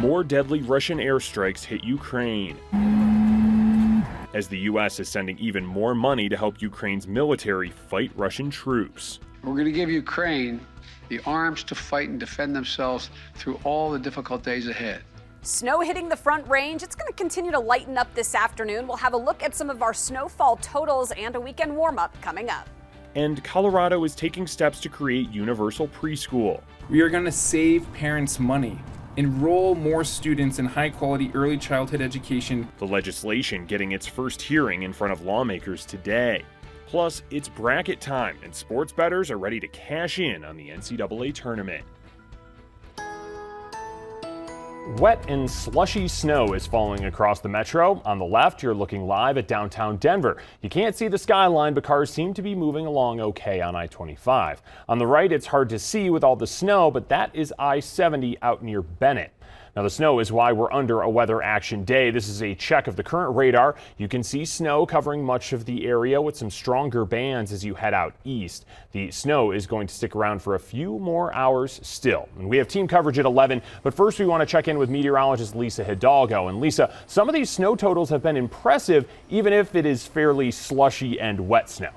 more deadly Russian airstrikes hit Ukraine, as the U.S. is sending even more money to help Ukraine's military fight Russian troops. We're going to give Ukraine the arms to fight and defend themselves through all the difficult days ahead. Snow hitting the Front Range. It's going to continue to lighten up this afternoon. We'll have a look at some of our snowfall totals and a weekend warm-up coming up. And Colorado is taking steps to create universal preschool. We are going to save parents money, enroll more students in high-quality early childhood education. The legislation getting its first hearing in front of lawmakers today. Plus, it's bracket time, and sports bettors are ready to cash in on the NCAA tournament. Wet and slushy snow is falling across the metro. On the left, you're looking live at downtown Denver. You can't see the skyline, but cars seem to be moving along okay on I-25. On the right, it's hard to see with all the snow, but that is I-70 out near Bennett. Now, the snow is why we're under a weather action day. This is a check of the current radar. You can see snow covering much of the area with some stronger bands as you head out east. The snow is going to stick around for a few more hours still. And we have team coverage at 11, but first we want to check in with meteorologist Lisa Hidalgo. And Lisa, some of these snow totals have been impressive, even if it is fairly slushy and wet snow.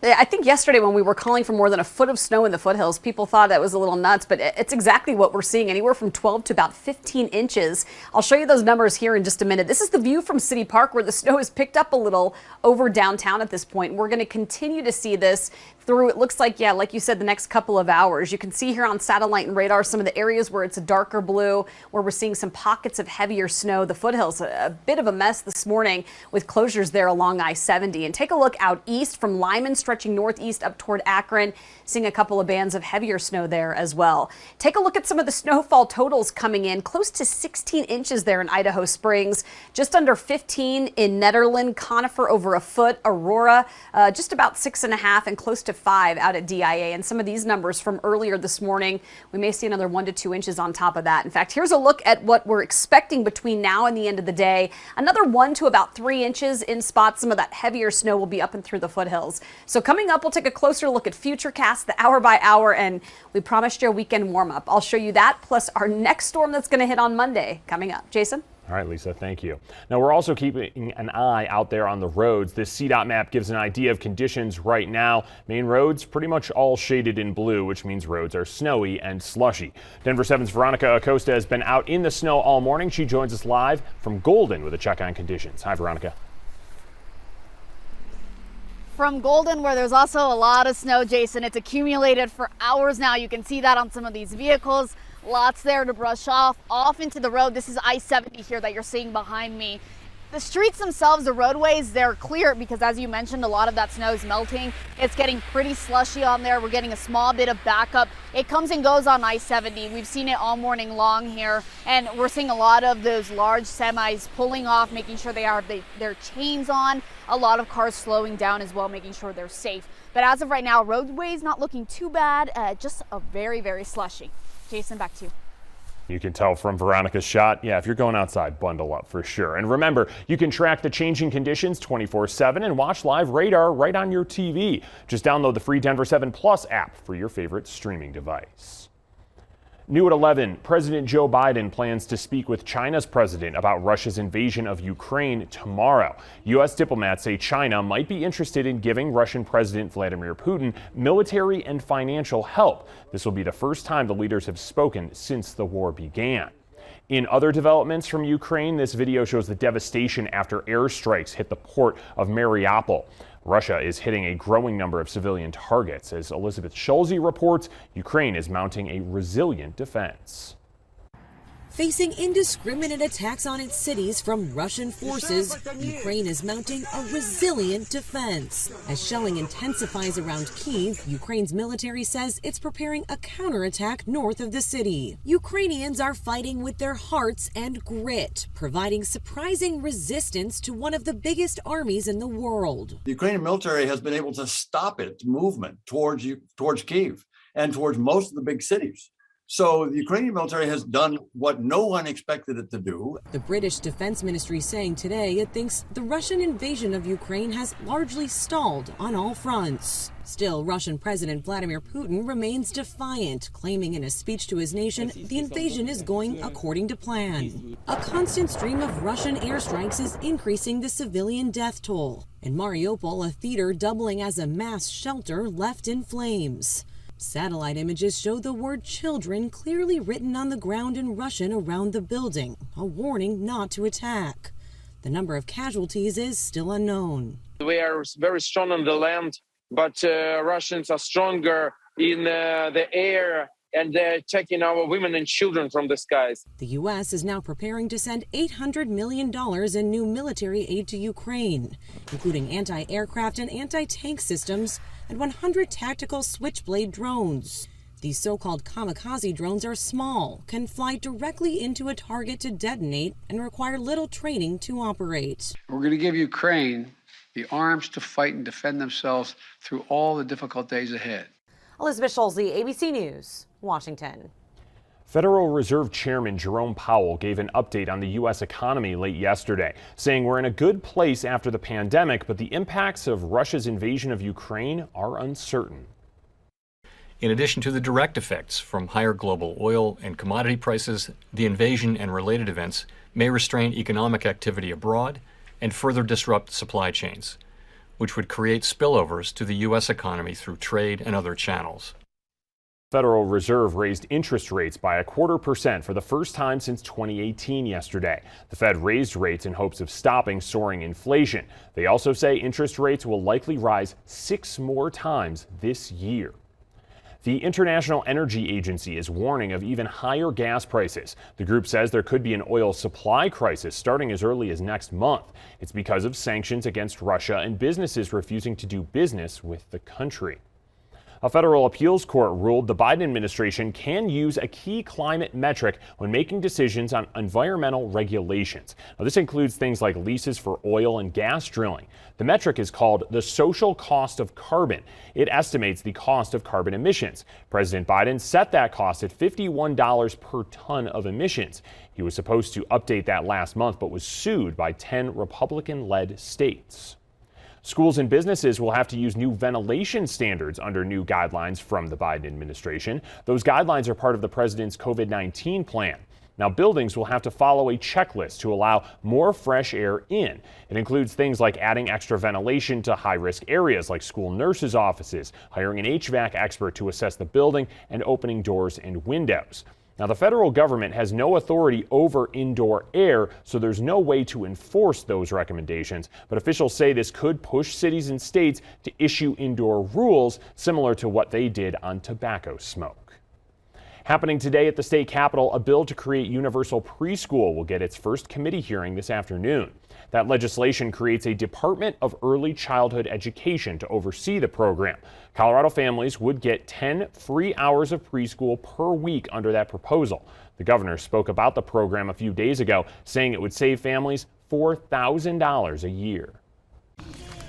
I think yesterday when we were calling for more than a foot of snow in the foothills, people thought that was a little nuts, but it's exactly what we're seeing, anywhere from 12 to about 15 inches. I'll show you those numbers here in just a minute. This is the view from City Park where the snow has picked up a little over downtown at this point. We're going to continue to see this through, it looks like, yeah, like you said, the next couple of hours. You can see here on satellite and radar some of the areas where it's a darker blue, where we're seeing some pockets of heavier snow. The foothills, a bit of a mess this morning with closures there along I-70. And take a look out east from Lyman, stretching northeast up toward Akron, seeing a couple of bands of heavier snow there as well. Take a look at some of the snowfall totals coming in, close to 16 inches there in Idaho Springs, just under 15 in Nederland, Conifer over a foot, Aurora just about 6.5 and close to 5 out at DIA. And some of these numbers from earlier this morning, we may see another 1 to 2 inches on top of that. In fact, here's a look at what we're expecting between now and the end of the day. Another 1 to about 3 inches in spots. Some of that heavier snow will be up and through the foothills. So coming up, we'll take a closer look at Futurecast, the hour by hour, and we promised you a weekend warm up. I'll show you that, plus our next storm that's going to hit on Monday coming up. Jason? All right, Lisa, thank you. Now, we're also keeping an eye out there on the roads. This CDOT map gives an idea of conditions right now. Main roads pretty much all shaded in blue, which means roads are snowy and slushy. Denver 7's Veronica Acosta has been out in the snow all morning. She joins us live from Golden with a check on conditions. Hi, Veronica. From Golden, where there's also a lot of snow, Jason. It's accumulated for hours now. You can see that on some of these vehicles. Lots there to brush off into the road. This is I-70 here that you're seeing behind me. The streets themselves, the roadways, they're clear because, as you mentioned, a lot of that snow is melting. It's getting pretty slushy on there. We're getting a small bit of backup. It comes and goes on I-70. We've seen it all morning long here, and we're seeing a lot of those large semis pulling off, making sure they have their chains on. A lot of cars slowing down as well, making sure they're safe. But as of right now, roadways not looking too bad, just a very, very slushy. Jason, back to you. You can tell from Veronica's shot, yeah, if you're going outside, bundle up for sure. And remember, you can track the changing conditions 24/7 and watch live radar right on your TV. Just download the free Denver 7 Plus app for your favorite streaming device. New at 11, President Joe Biden plans to speak with China's president about Russia's invasion of Ukraine tomorrow. U.S. diplomats say China might be interested in giving Russian President Vladimir Putin military and financial help. This will be the first time the leaders have spoken since the war began. In other developments from Ukraine, this video shows the devastation after airstrikes hit the port of Mariupol. Russia is hitting a growing number of civilian targets. As Elizabeth Schulze reports, Ukraine is mounting a resilient defense. Facing indiscriminate attacks on its cities from Russian forces, Ukraine is mounting a resilient defense. As shelling intensifies around Kyiv, Ukraine's military says it's preparing a counterattack north of the city. Ukrainians are fighting with their hearts and grit, providing surprising resistance to one of the biggest armies in the world. The Ukrainian military has been able to stop its movement towards Kyiv and towards most of the big cities. So the Ukrainian military has done what no one expected it to do. The British Defense Ministry saying today it thinks the Russian invasion of Ukraine has largely stalled on all fronts. Still, Russian President Vladimir Putin remains defiant, claiming in a speech to his nation the invasion is going according to plan. A constant stream of Russian airstrikes is increasing the civilian death toll. In Mariupol, a theater doubling as a mass shelter left in flames. Satellite images show the word children clearly written on the ground in Russian around the building, a warning not to attack. The number of casualties is still unknown. We are very strong on the land, but Russians are stronger in the air, and they're taking our women and children from the skies. The U.S. is now preparing to send $800 million in new military aid to Ukraine, including anti-aircraft and anti-tank systems and 100 tactical Switchblade drones. These so-called kamikaze drones are small, can fly directly into a target to detonate, and require little training to operate. We're going to give Ukraine the arms to fight and defend themselves through all the difficult days ahead. Elizabeth Schulze, ABC News, Washington. Federal Reserve Chairman Jerome Powell gave an update on the U.S. economy late yesterday, saying we're in a good place after the pandemic, but the impacts of Russia's invasion of Ukraine are uncertain. In addition to the direct effects from higher global oil and commodity prices, the invasion and related events may restrain economic activity abroad and further disrupt supply chains, which would create spillovers to the U.S. economy through trade and other channels. Federal Reserve raised interest rates by 0.25% for the first time since 2018 yesterday. The Fed raised rates in hopes of stopping soaring inflation. They also say interest rates will likely rise 6 more times this year. The International Energy Agency is warning of even higher gas prices. The group says there could be an oil supply crisis starting as early as next month. It's because of sanctions against Russia and businesses refusing to do business with the country. A federal appeals court ruled the Biden administration can use a key climate metric when making decisions on environmental regulations. Now, this includes things like leases for oil and gas drilling. The metric is called the social cost of carbon. It estimates the cost of carbon emissions. President Biden set that cost at $51 per ton of emissions. He was supposed to update that last month, but was sued by 10 Republican-led states. Schools and businesses will have to use new ventilation standards under new guidelines from the Biden administration. Those guidelines are part of the president's COVID-19 plan. Now, buildings will have to follow a checklist to allow more fresh air in. It includes things like adding extra ventilation to high-risk areas like school nurses' offices, hiring an HVAC expert to assess the building, and opening doors and windows. Now, the federal government has no authority over indoor air, so there's no way to enforce those recommendations. But officials say this could push cities and states to issue indoor rules similar to what they did on tobacco smoke. Happening today at the state capitol, a bill to create universal preschool will get its first committee hearing this afternoon. That legislation creates a Department of Early Childhood Education to oversee the program. Colorado families would get 10 free hours of preschool per week under that proposal. The governor spoke about the program a few days ago, saying it would save families $4,000 a year.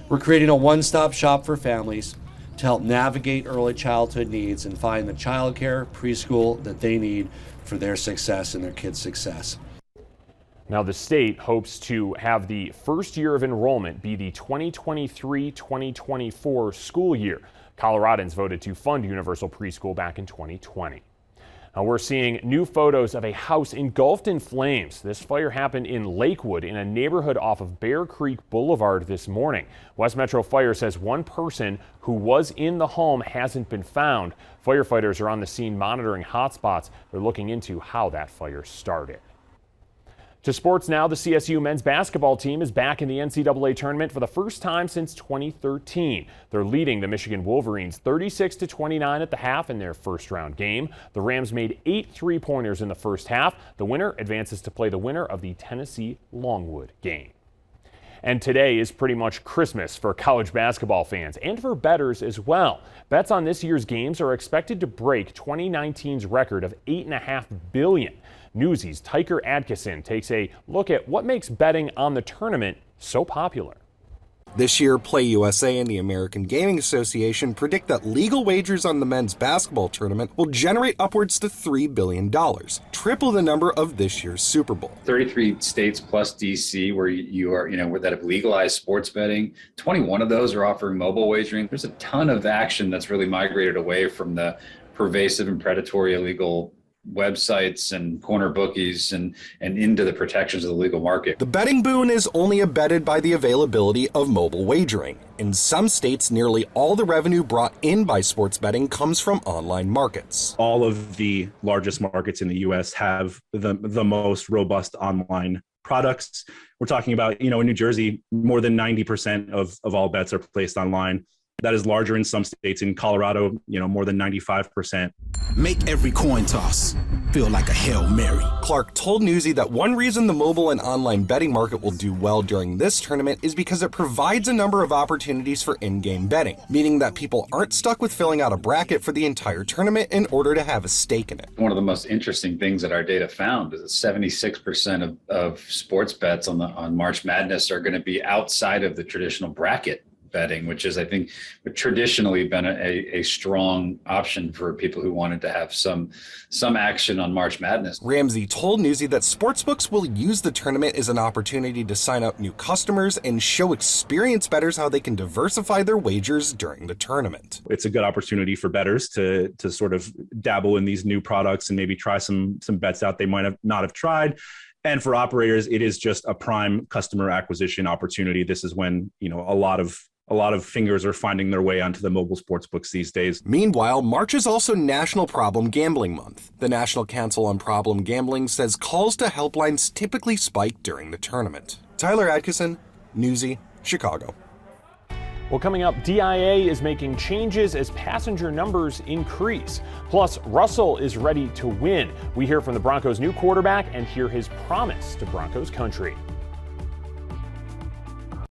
We're creating a one-stop shop for families to help navigate early childhood needs and find the childcare, preschool that they need for their success and their kids' success. Now, the state hopes to have the first year of enrollment be the 2023-2024 school year. Coloradans voted to fund universal preschool back in 2020. Now, we're seeing new photos of a house engulfed in flames. This fire happened in Lakewood in a neighborhood off of Bear Creek Boulevard this morning. West Metro Fire says one person who was in the home hasn't been found. Firefighters are on the scene monitoring hotspots. They're looking into how that fire started. To sports now, the CSU men's basketball team is back in the NCAA tournament for the first time since 2013. They're leading the Michigan Wolverines 36-29 at the half in their first round game. The Rams made 8 3-pointers in the first half. The winner advances to play the winner of the Tennessee Longwood game. And today is pretty much Christmas for college basketball fans and for bettors as well. Bets on this year's games are expected to break 2019's record of $8.5 billion. Newsy's Tyker Adkison takes a look at what makes betting on the tournament so popular. This year, Play USA and the American Gaming Association predict that legal wagers on the men's basketball tournament will generate upwards to $3 billion, triple the number of this year's Super Bowl. 33 states plus DC where you are, that have legalized sports betting. 21 of those are offering mobile wagering. There's a ton of action that's really migrated away from the pervasive and predatory illegal websites and corner bookies and into the protections of the legal market. The betting boon is only abetted by the availability of mobile wagering. In some states, nearly all the revenue brought in by sports betting comes from online markets. All of the largest markets in the U.S. have the most robust online products. We're talking about, in New Jersey, more than 90% of all bets are placed online. That is larger in some states. In Colorado, more than 95%. Make every coin toss feel like a Hail Mary. Clark told Newsy that one reason the mobile and online betting market will do well during this tournament is because it provides a number of opportunities for in-game betting, meaning that people aren't stuck with filling out a bracket for the entire tournament in order to have a stake in it. One of the most interesting things that our data found is that 76% of sports bets on March Madness are going to be outside of the traditional bracket betting, which is, I think, traditionally been a strong option for people who wanted to have some action on March Madness. Ramsey told Newsy that sportsbooks will use the tournament as an opportunity to sign up new customers and show experienced bettors how they can diversify their wagers during the tournament. It's a good opportunity for bettors to sort of dabble in these new products and maybe try some bets out they might not have tried. And for operators, it is just a prime customer acquisition opportunity. This is when, a lot of fingers are finding their way onto the mobile sports books these days. Meanwhile, March is also National Problem Gambling Month. The National Council on Problem Gambling says calls to helplines typically spike during the tournament. Tyler Adkisson, Newsy, Chicago. Well, coming up, DIA is making changes as passenger numbers increase. Plus, Russell is ready to win. We hear from the Broncos' new quarterback and hear his promise to Broncos country.